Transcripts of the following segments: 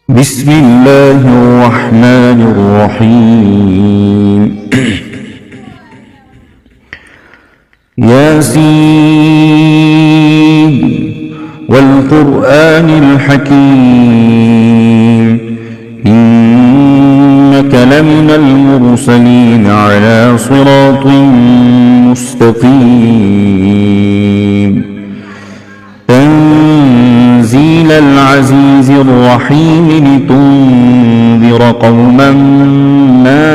بسم الله الرحمن الرحيم ياسين والقرآن الحكيم إنك لمن المرسلين على صراط مستقيم تنزيل العزيز الرحيم لتنذر قوما ما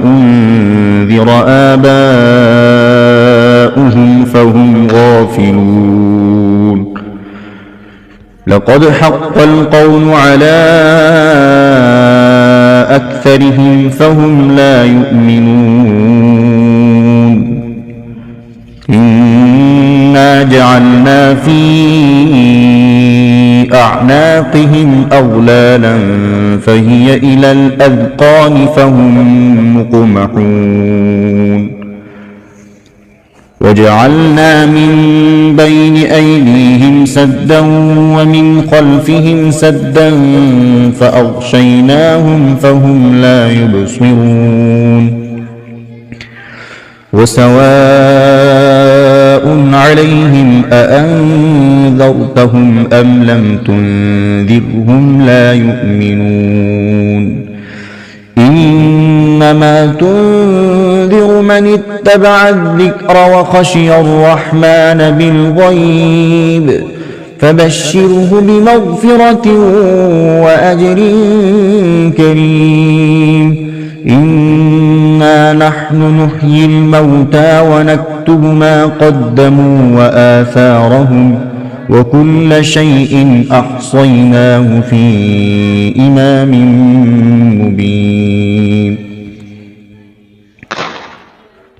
أنذر آباؤهم فهم غافلون لقد حق القول على أكثرهم فهم لا يؤمنون إنا جعلنا في أعناقهم أغلالا فهي إلى الأذقان فهم مقمحون وجعلنا من بين أيديهم سدا ومن خلفهم سدا فأغشيناهم فهم لا يبصرون وسواء عليهم أأنذرتهم أم لم تنذرهم لا يؤمنون إنما تنذر من اتبع الذكر وخشي الرحمن بالغيب فبشره بمغفرة وأجر كريم إنا نحن نحيي الموتى ونكتب ما قدموا وآثارهم وكل شيء أحصيناه في إمام مبين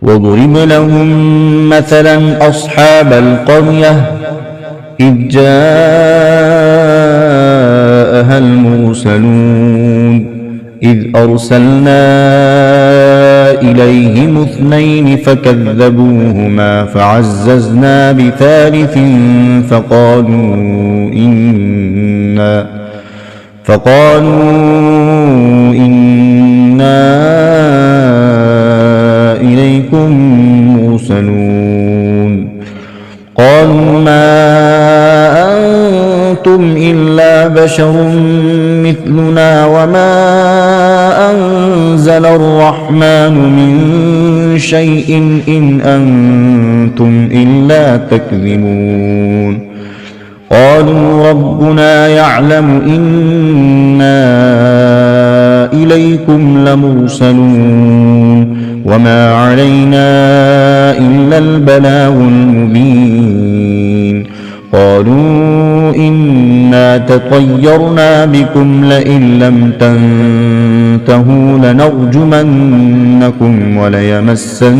واضرب لهم مثلا أصحاب القرية إذ جاءها المرسلون إذ أرسلنا إليهم اثنين فكذبوهما فعززنا بثالث فقالوا إنا إليكم مرسلون قالوا ما أنتم إلا بشر مثلنا وما أنزل الرحمن من شيء إن أنتم إلا تكذبون قالوا ربنا يعلم إنا إليكم لمرسلون وما علينا إلا البلاغ المبين قالوا إنا تطيرنا بكم لئن لم تنتهوا لنرجمنكم وليمسنكم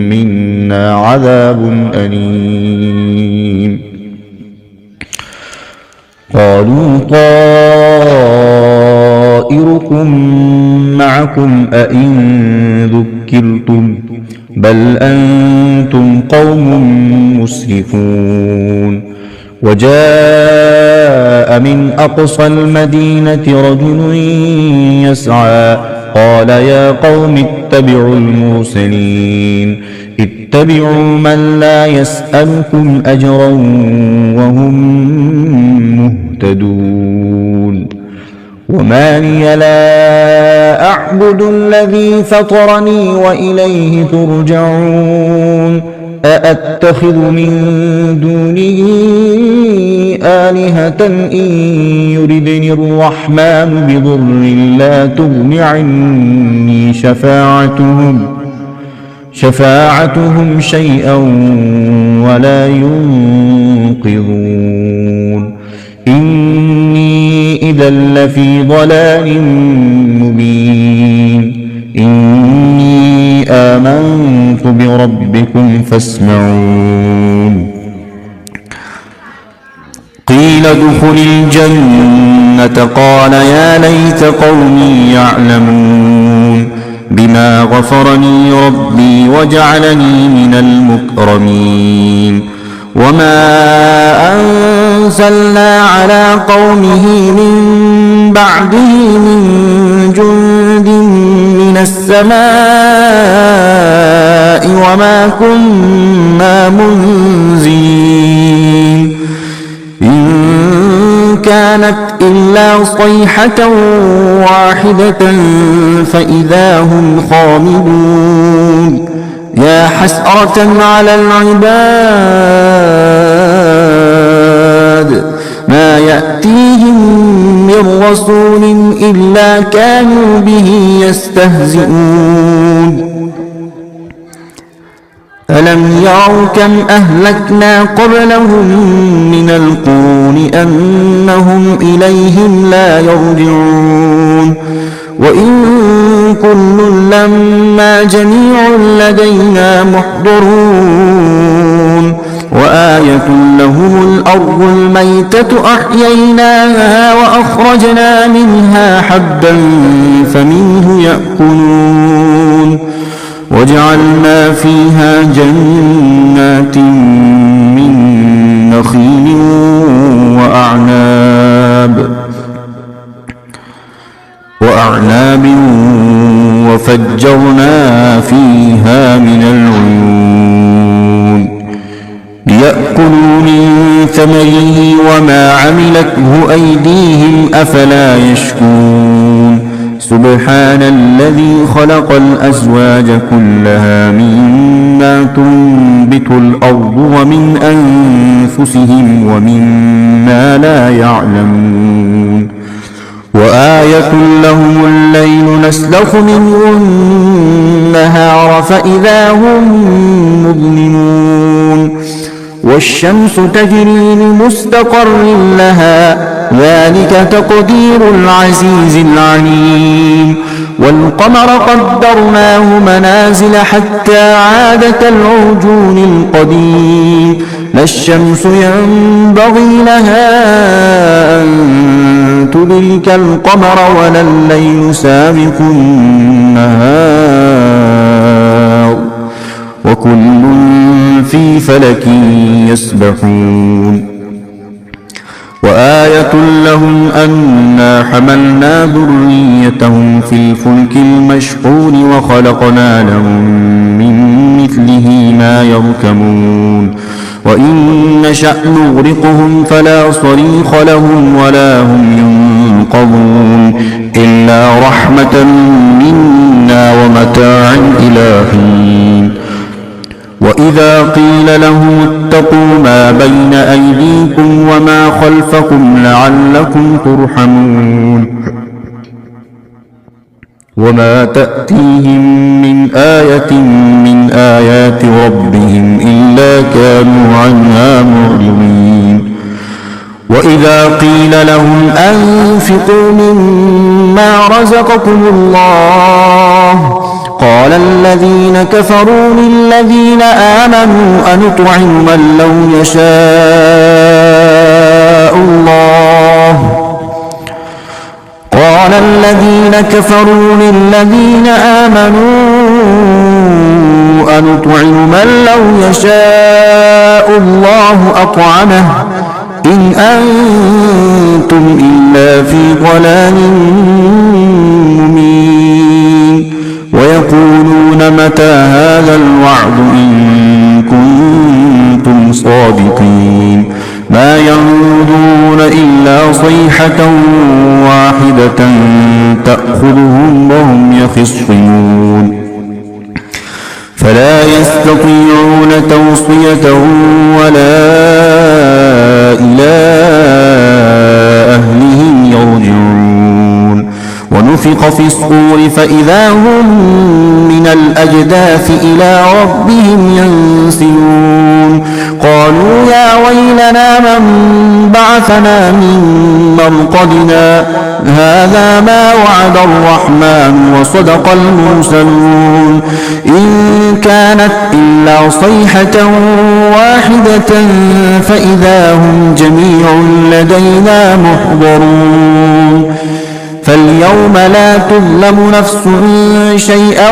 منا عذاب أليم قالوا طائركم معكم أئن ذكرتم بل أنتم قوم مسرفون وجاء من أقصى المدينة رجل يسعى قال يا قوم اتبعوا المرسلين اتبعوا من لا يسألكم أجرا وهم مهتدون وما لي لا أعبد الذي فطرني وإليه ترجعون أأتخذ من دونه آلهة إن يردني الرحمن بضر لا تغن عني شفاعتهم شيئا ولا ينقذون إني إذا لفي ضلال مبين إني آمنت بربكم فاسمعون قيل ادخل الجنة قال يا ليت قومي يعلمون بما غفرني ربي وجعلني من المكرمين وما أرسلنا على قومه من بعده من جند من السماء وما كنا منزلين إن كانت إلا صيحة واحدة فإذا هم خامدون يا حسرة على العباد ما يأتيهم من رسول إلا كانوا به يستهزئون ألم يروا كم أهلكنا قبلهم من القرون أنهم إليهم لا يرجعون وإن كل لما جميع لدينا محضرون وآية لهم الأرض الميتة أحييناها وأخرجنا منها حبا فمنه يأكلون وجعلنا فيها جنات من نخيل وأعناب وفجرنا فيها من العيون ليأكلوا من ثمره وما عملته أيديهم أفلا يشكرون سبحان الذي خلق الأزواج كلها مما تنبت الأرض ومن أنفسهم ومما لا يعلمون وآية لهم الليل نسلخ منه النهار فإذا هم مظلمون والشمس تجري لمستقر لها ذلك تقدير العزيز العليم والقمر قدرناه منازل حتى عاد كالعرجون القديم لا الشمس ينبغي لها أن تدرك القمر ولا الليل سابق النهار وكل في فلك يسبحون وآية لهم أنا حملنا ذريتهم في الفلك المشحون وخلقنا لهم من مثله ما يركبون وإن نشأ نغرقهم فلا صريخ لهم ولا هم ينقذون إلا رحمة منا ومتاعا إلى حين وإذا قيل لهم اتقوا ما بين أيديكم وما خلفكم لعلكم ترحمون وما تأتيهم من آية من آيات ربهم إلا كانوا عنها معرضين وإذا قيل لهم أنفقوا مما رزقكم الله قال الذين كفروا للذين آمنوا أنطعم من لو يشاء الله قال الذين كفروا للذين آمنوا أنطعم من لو يشاء الله أطعمه إن أنتم إلا في ضلال مبين ويقولون متى هذا الوعد إن كنتم صادقين ما ينظرون إلا صيحة واحدة تأخذهم وهم يخصمون فلا يستطيعون توصية ولا إلى أهلهم يرجعون ونفخ في الصور فإذا هم من الأجداث إلى ربهم ينسلون قالوا يا ويلنا من بعثنا من مرقدنا هذا ما وعد الرحمن وصدق المرسلون إن كانت إلا صيحة واحدة فإذا هم جميع لدينا محضرون فاليوم لا تظلم نفس شيئا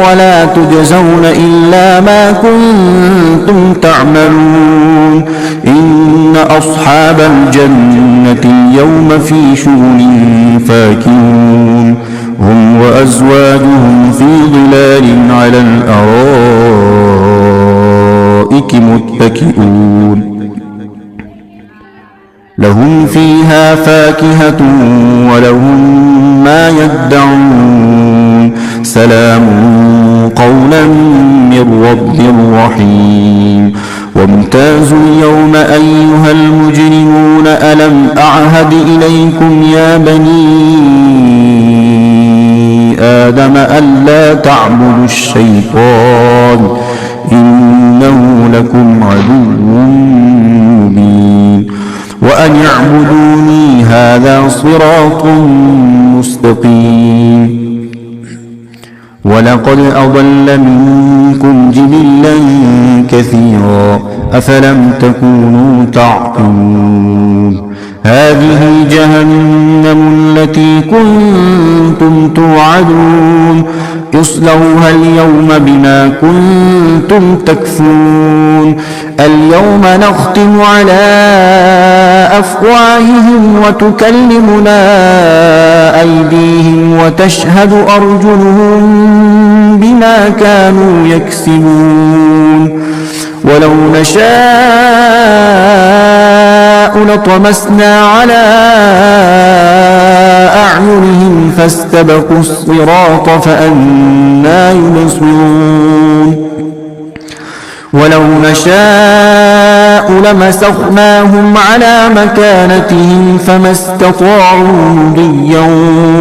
ولا تجزون إلا ما كنتم تعملون إن أصحاب الجنة اليوم في شغل فاكهون هم وأزواجهم في ظلال على الأرائك متكئون لهم فيها فاكهة ولهم ما يدعون سلام قولا من رب رحيم وامتازوا اليوم أيها المجرمون ألم أعهد إليكم يا بني آدم ألا تعبدوا الشيطان إنه لكم عدو مبين وأن اعبدوني هذا صراط مستقيم ولقد أضل منكم جبلا كثيرا أفلم تكونوا تعقلون هذه جهنم التي كنتم توعدون اصلوها اليوم بما كنتم تكفرون اليوم نختم على أفواههم وتكلمنا أيديهم وتشهد أرجلهم بما كانوا يكسبون ولو نشاء لطمسنا على أعينهم فاستبقوا الصراط فأنى يبصرون ولو نشاء لمسخناهم على مكانتهم فما استطاعوا مضيا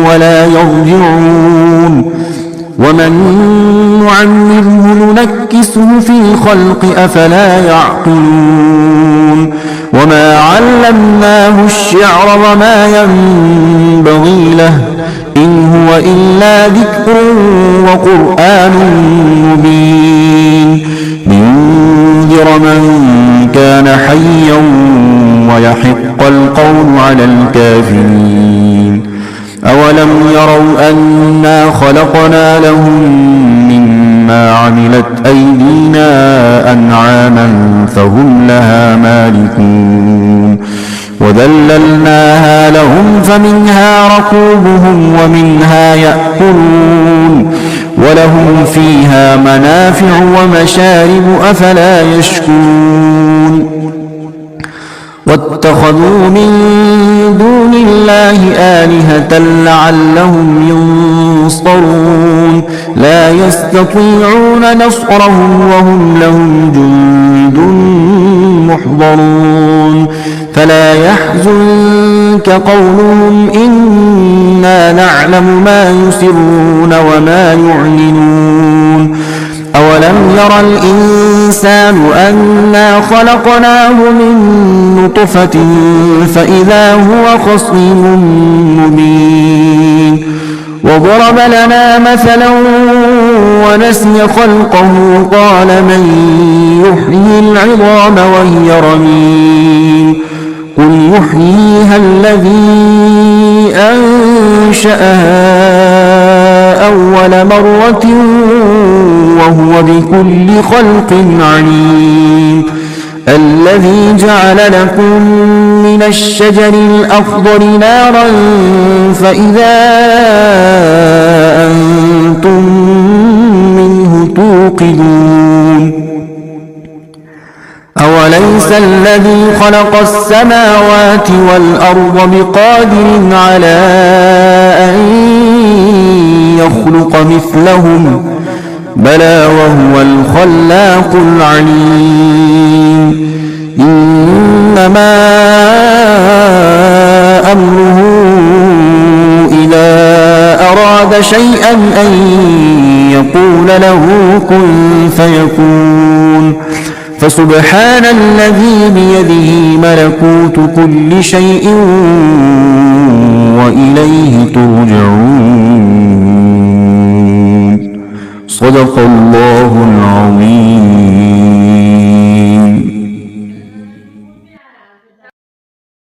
ولا يرجعون ومن نعمره ننكسه في الخلق أفلا يعقلون وما علمناه الشعر وما ينبغي له إن هو إلا ذكر وقرآن مبين لينذر من كان حيا ويحق القول على الكافرين أولم يروا أنا خلقنا لهم مما عملت أيدينا أنعاما فهم لها مالكون وذللناها لهم فمنها ركوبهم ومنها يأكلون ولهم فيها منافع ومشارب أفلا يشكرون واتخذوا من دون الله آلهة لعلهم ينصرون لا يستطيعون نصرهم وهم لهم جند محضرون فلا يحزنك قولهم إنا نعلم ما يسرون وما يعلنون أولم ير الإنسان أنا خلقناه من نطفة فإذا هو خصيم مبين وضرب لنا مثلا ونسي خلقه قال من يحيي العظام وهي رميم قل يحييها الذي أنشأها أول مرة وهو بكل خلق عليم الذي جعل لكم من الشجر الأخضر نارا فإذا أنتم منه توقدون أوليس الذي خلق السماوات والأرض بقادر على أن يخلق مثلهم بلى وهو الخلاق العليم إنما أمره إذا أراد شيئا أن يقول له كن فيكون فسبحان الذي بيده ملكوت كل شيء وإليه ترجعون صدق الله العظيم.